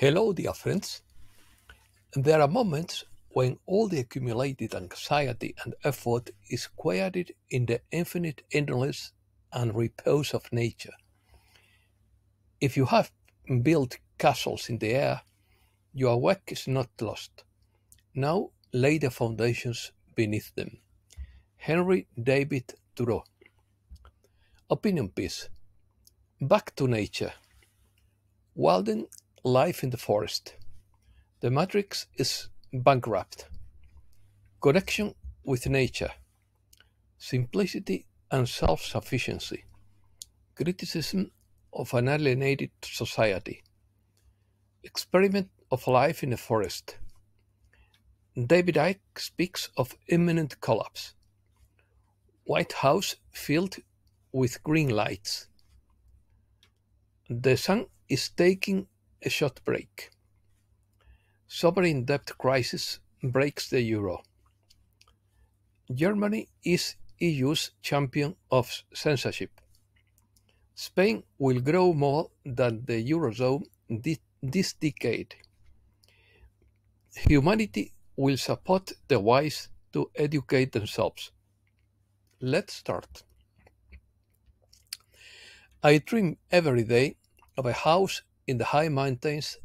Hello, dear friends. There are moments when all the accumulated anxiety and effort is quieted in the infinite endless and repose of nature. If you have built castles in the air, your work is not lost. Now lay the foundations beneath them. Henry David Thoreau. Opinion piece. Back to nature. Walden, life in the forest. The matrix is bankrupt. Connection with nature. Simplicity and self-sufficiency. Criticism of an alienated society. Experiment of life in a forest. David Icke speaks of imminent collapse. White House filled with green lights. The sun is taking a short break. Sovereign debt crisis breaks the euro. Germany is EU's champion of censorship. Spain will grow more than the eurozone this decade. Humanity will support the wise to educate themselves. Let's start. I dream every day of a house in the high mountains,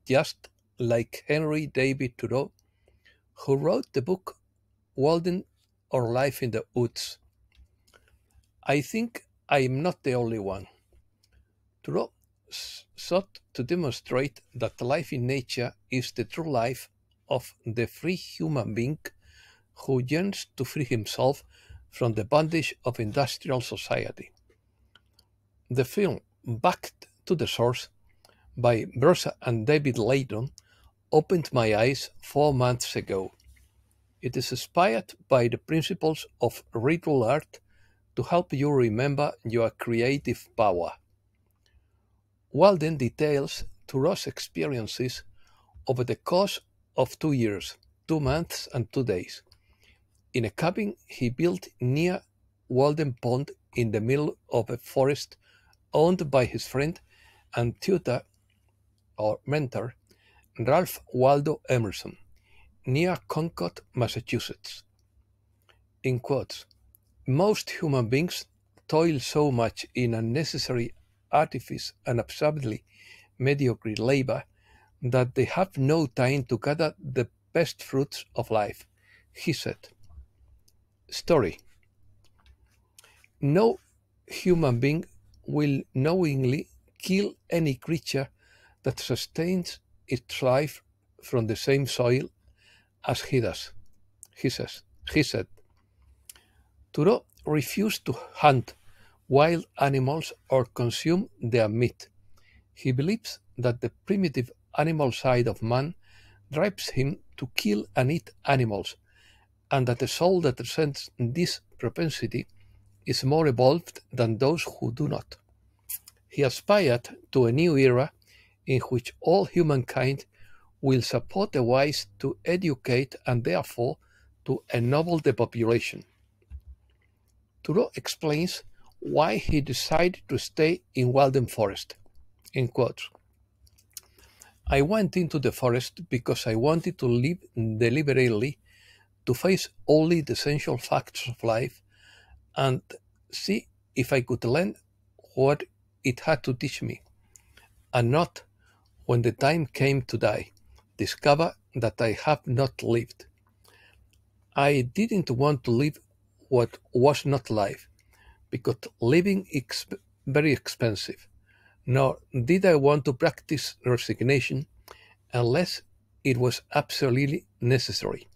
just like Henry David Thoreau, who wrote the book Walden or Life in the Woods. I think I am not the only one. Thoreau sought to demonstrate that life in nature is the true life of the free human being who yearns to free himself from the bondage of industrial society. The film Back to the Source by Brosa and David Layton opened my eyes 4 months ago. It is inspired by the principles of ritual art to help you remember your creative power. Walden details Thoreau's experiences over the course of 2 years, 2 months and 2 days, in a cabin he built near Walden Pond in the middle of a forest owned by his friend and tutor or mentor, Ralph Waldo Emerson, near Concord, Massachusetts. In quotes, most human beings toil so much in unnecessary artifice and absurdly mediocre labor that they have no time to gather the best fruits of life, he said. Story. No human being will knowingly kill any creature that sustains its life from the same soil as he does, he said. Thoreau refused to hunt wild animals or consume their meat. He believes that the primitive animal side of man drives him to kill and eat animals, and that the soul that resents this propensity is more evolved than those who do not. He aspired to a new era in which all humankind will support the wise to educate and therefore to ennoble the population. Thoreau explains why he decided to stay in Walden Forest. In quotes, I went into the forest because I wanted to live deliberately, to face only the essential facts of life and see if I could learn what it had to teach me, and not, when the time came to die, discover that I have not lived. I didn't want to live what was not life, because living is very expensive, nor did I want to practice resignation unless it was absolutely necessary.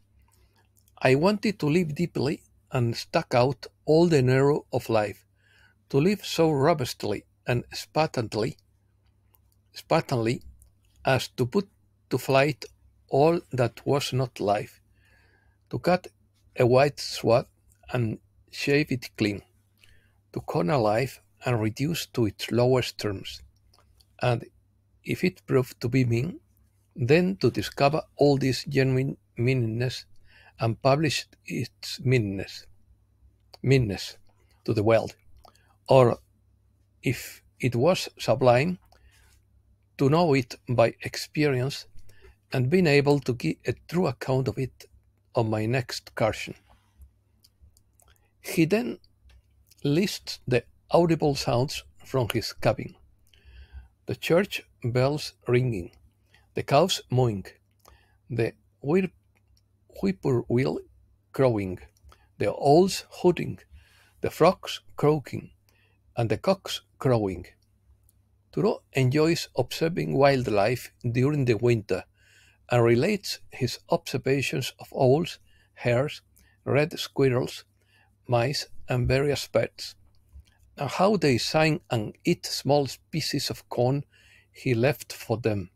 I wanted to live deeply and stuck out all the narrow of life, to live so robustly and Spartanly as to put to flight all that was not life, to cut a white swath and shave it clean, to corner life and reduce to its lowest terms, and if it proved to be mean, then to discover all this genuine meanness and publish its meanness to the world, or if it was sublime, to know it by experience and being able to give a true account of it on my next excursion. He then lists the audible sounds from his cabin: the church bells ringing, the cows mooing, the whippoorwill crowing, the owls hooting, the frogs croaking, and the cocks crowing. Thoreau enjoys observing wildlife during the winter and relates his observations of owls, hares, red squirrels, mice, and various birds, and how they sing and eat small pieces of corn he left for them.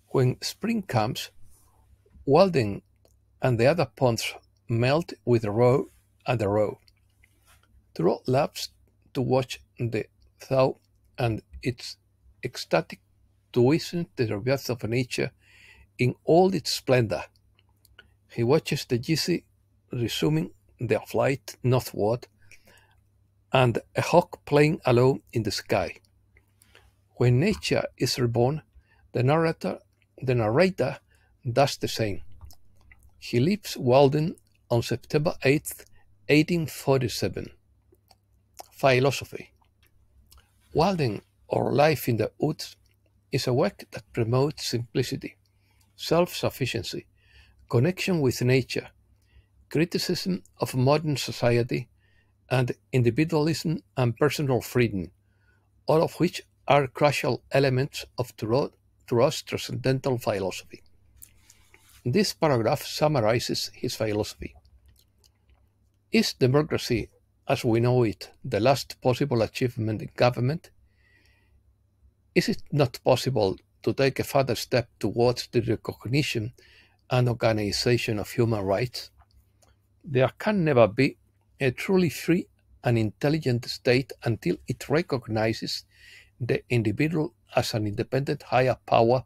When spring comes, Walden and the other ponds melt with the roe and the roe. Thoreau loves to watch the thaw and it's ecstatic to witness the rebirth of nature in all its splendor. He watches the geese resuming their flight northward and a hawk playing alone in the sky. When nature is reborn, the narrator does the same. He leaves Walden on September 8th, 1847. Philosophy. Walden, or Life in the Woods, is a work that promotes simplicity, self-sufficiency, connection with nature, criticism of modern society, and individualism and personal freedom, all of which are crucial elements of Thoreau's transcendental philosophy. This paragraph summarizes his philosophy. Is democracy, as we know it, the last possible achievement in government? Is it not possible to take a further step towards the recognition and organization of human rights? There can never be a truly free and intelligent state until it recognizes the individual as an independent higher power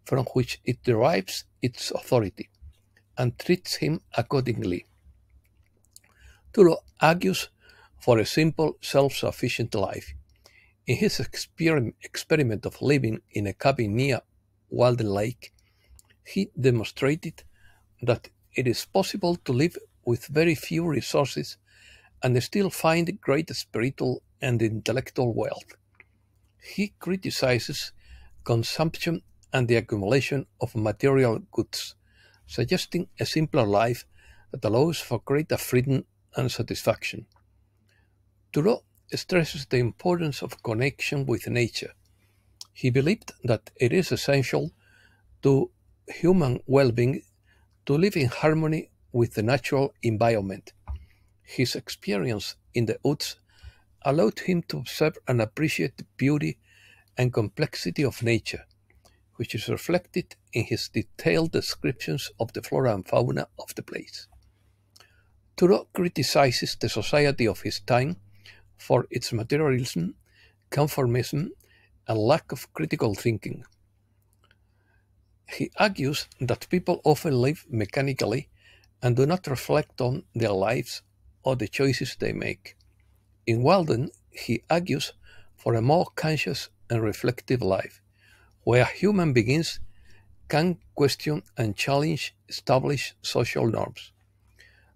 from which it derives its authority, and treats him accordingly. Thoreau argues for a simple, self-sufficient life. In his experiment of living in a cabin near Walden Lake, he demonstrated that it is possible to live with very few resources and still find great spiritual and intellectual wealth. He criticizes consumption and the accumulation of material goods, suggesting a simpler life that allows for greater freedom and satisfaction. Thoreau stresses the importance of connection with nature. He believed that it is essential to human well-being to live in harmony with the natural environment. His experience in the woods allowed him to observe and appreciate the beauty and complexity of nature, which is reflected in his detailed descriptions of the flora and fauna of the place. Thoreau criticizes the society of his time for its materialism, conformism, and lack of critical thinking. He argues that people often live mechanically and do not reflect on their lives or the choices they make. In Walden, he argues for a more conscious and reflective life, where human beings can question and challenge established social norms.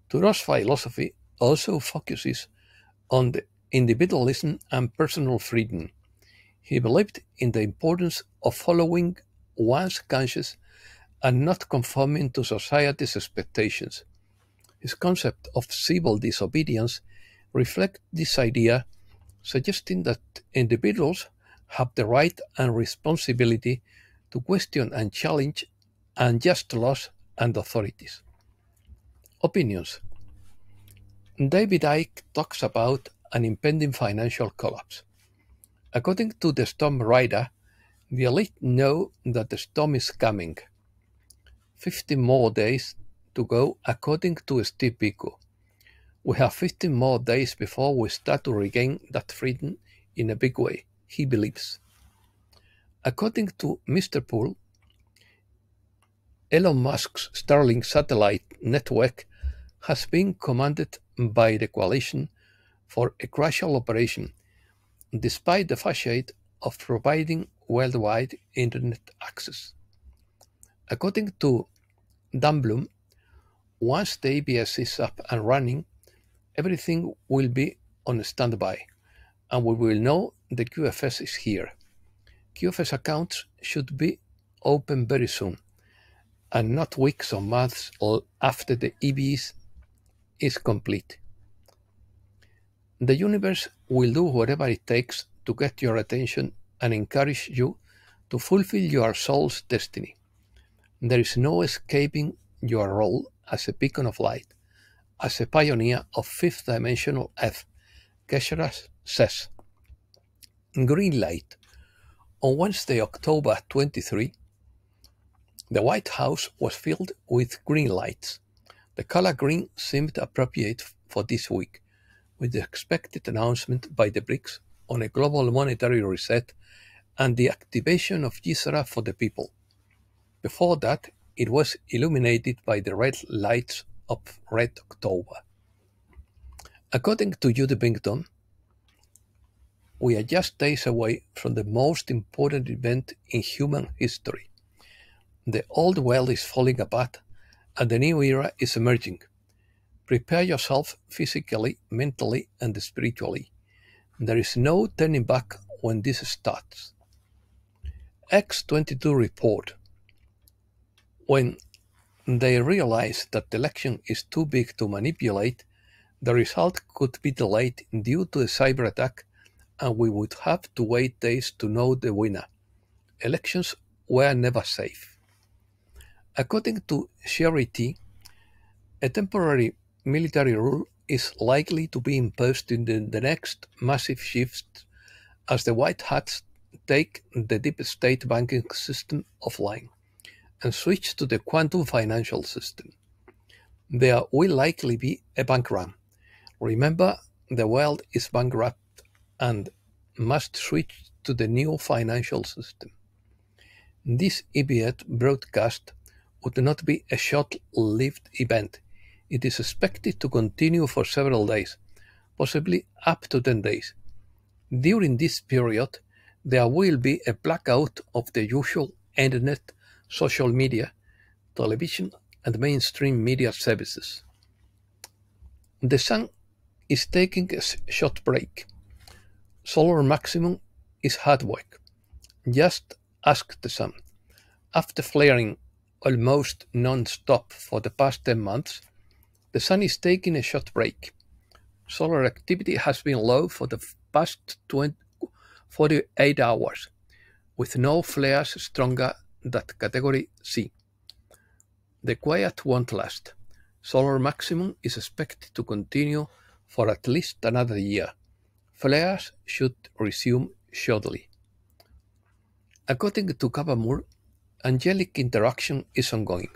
Thoreau's philosophy also focuses on the individualism and personal freedom. He believed in the importance of following one's conscience and not conforming to society's expectations. His concept of civil disobedience reflects this idea, suggesting that individuals have the right and responsibility to question and challenge unjust laws and authorities. Opinions. David Icke talks about an impending financial collapse. According to the storm rider, the elite know that the storm is coming. 15 more days to go, according to Steve Biko. We have 15 more days before we start to regain that freedom in a big way, he believes. According to Mr. Poole, Elon Musk's Starlink satellite network has been commanded by the coalition for a crucial operation, despite the facade of providing worldwide internet access. According to Dan Bloom, once the ABS is up and running, everything will be on standby, and we will know the QFS is here. QFS accounts should be open very soon, and not weeks or months after the EBS is complete. The universe will do whatever it takes to get your attention and encourage you to fulfill your soul's destiny. There is no escaping your role as a beacon of light, as a pioneer of fifth-dimensional F. Kesheras says. Green light. On Wednesday, October 23, the White House was filled with green lights. The color green seemed appropriate for this week, with the expected announcement by the BRICS on a global monetary reset and the activation of GSRA for the people. Before that, it was illuminated by the red lights of Red October. According to Judy Bington, we are just days away from the most important event in human history. The old world is falling apart and the new era is emerging. Prepare yourself physically, mentally, and spiritually. There is no turning back when this starts. X22 report. When they realize that the election is too big to manipulate, the result could be delayed due to a cyber attack, and we would have to wait days to know the winner. Elections were never safe. According to Sherry T., a temporary military rule is likely to be imposed in the next massive shift as the White Hats take the deep state banking system offline and switch to the quantum financial system. There will likely be a bank run. Remember, the world is bankrupt and must switch to the new financial system. This immediate broadcast would not be a short-lived event. It is expected to continue for several days, possibly up to 10 days. During this period, there will be a blackout of the usual internet, social media, television, and mainstream media services. The sun is taking a short break. Solar maximum is hard work. Just ask the sun. After flaring almost non-stop for the past 10 months, the sun is taking a short break. Solar activity has been low for the past 48 hours, with no flares stronger than category C. The quiet won't last. Solar maximum is expected to continue for at least another year. Flares should resume shortly. According to Kavamur, angelic interaction is ongoing.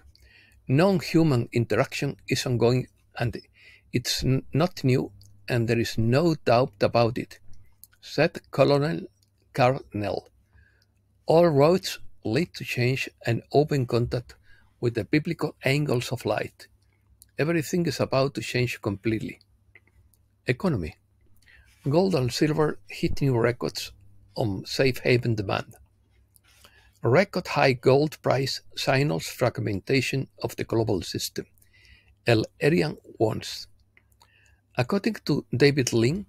Non-human interaction is ongoing, and it's not new, and there is no doubt about it, said Colonel Carl Nell. All roads lead to change and open contact with the biblical angles of light. Everything is about to change completely. Economy. Gold and silver hit new records on safe haven demand. Record high gold price signals fragmentation of the global system. Arian warns. According to David Lin,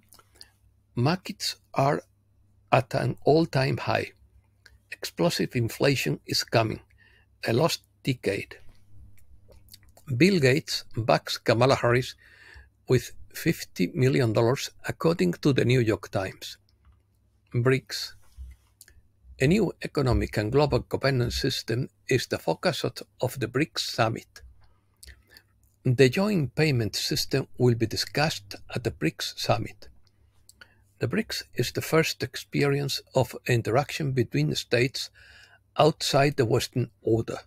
markets are at an all-time high. Explosive inflation is coming. A lost decade. Bill Gates backs Kamala Harris with $50 million, according to the New York Times. BRICS. A new economic and global governance system is the focus of the BRICS summit. The joint payment system will be discussed at the BRICS summit. The BRICS is the first experience of interaction between states outside the Western order.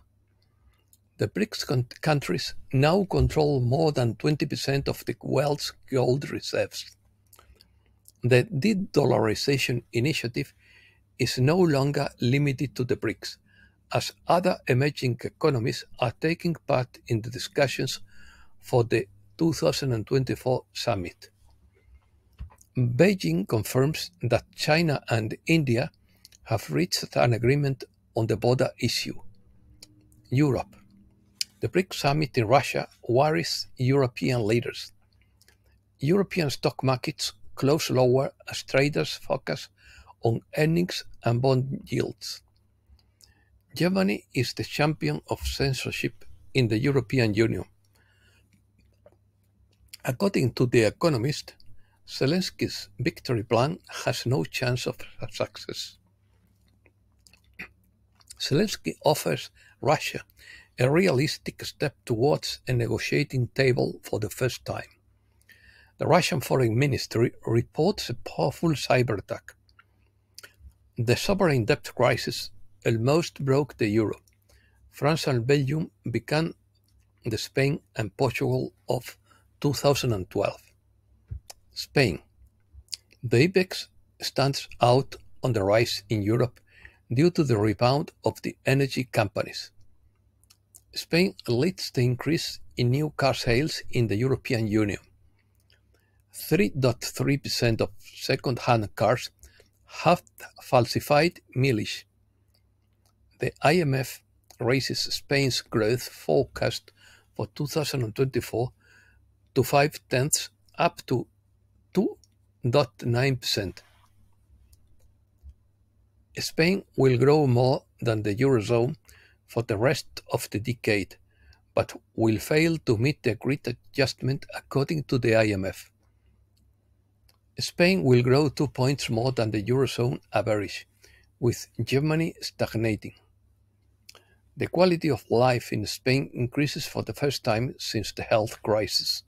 The BRICS countries now control more than 20% of the world's gold reserves. The de-dollarization initiative is no longer limited to the BRICS, as other emerging economies are taking part in the discussions for the 2024 summit. Beijing confirms that China and India have reached an agreement on the border issue. Europe. The BRICS summit in Russia worries European leaders. European stock markets close lower as traders focus on earnings and bond yields. Germany is the champion of censorship in the European Union. According to The Economist, Zelensky's victory plan has no chance of success. Zelensky offers Russia a realistic step towards a negotiating table for the first time. The Russian Foreign Ministry reports a powerful cyber attack. The sovereign debt crisis almost broke the euro. France and Belgium became the Spain and Portugal of 2012. Spain. The IBEX stands out on the rise in Europe due to the rebound of the energy companies. Spain leads the increase in new car sales in the European Union. 3.3% of second-hand cars have falsified mileage. The IMF raises Spain's growth forecast for 2024 to 0.5, up to 2.9%. Spain will grow more than the eurozone for the rest of the decade, but will fail to meet the agreed adjustment according to the IMF. Spain will grow 2 points more than the eurozone average, with Germany stagnating. The quality of life in Spain increases for the first time since the health crisis.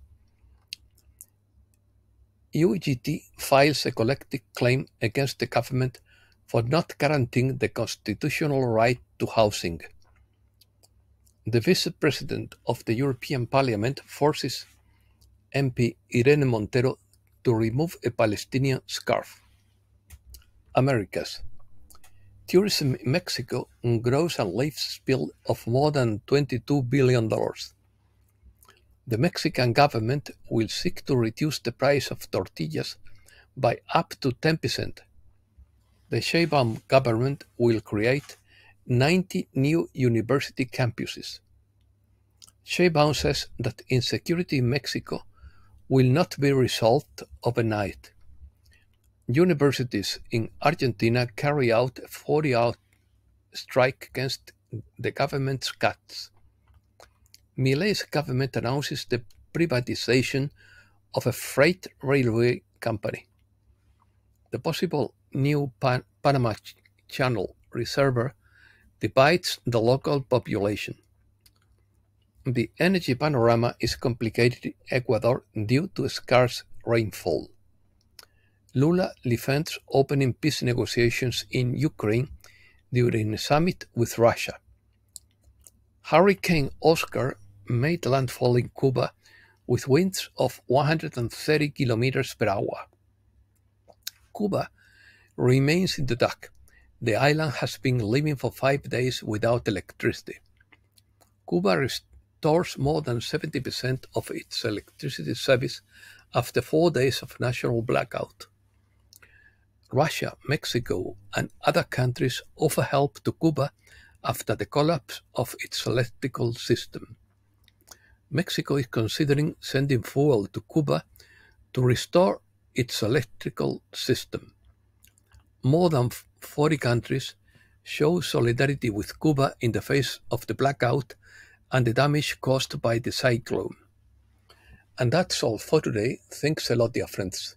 UGT files a collective claim against the government for not guaranteeing the constitutional right to housing. The Vice President of the European Parliament forces MP Irene Montero to remove a Palestinian scarf. Americas. Tourism in Mexico grows a lives bill of more than $22 billion. The Mexican government will seek to reduce the price of tortillas by up to 10%. The Sheinbaum government will create 90 new university campuses. Sheinbaum says that insecurity in Mexico will not be resolved overnight. Universities in Argentina carry out a 40-hour strike against the government's cuts. Milei's government announces the privatization of a freight railway company. The possible new Panama Channel reservoir divides the local population. The energy panorama is complicated in Ecuador due to scarce rainfall. Lula defends opening peace negotiations in Ukraine during a summit with Russia. Hurricane Oscar made landfall in Cuba with winds of 130 kilometers per hour. Cuba remains in the dark. The island has been living for 5 days without electricity. Cuba restores more than 70% of its electricity service after 4 days of national blackout. Russia, Mexico, and other countries offer help to Cuba after the collapse of its electrical system. Mexico is considering sending fuel to Cuba to restore its electrical system. More than 40 countries show solidarity with Cuba in the face of the blackout and the damage caused by the cyclone. And that's all for today. Thanks a lot, dear friends.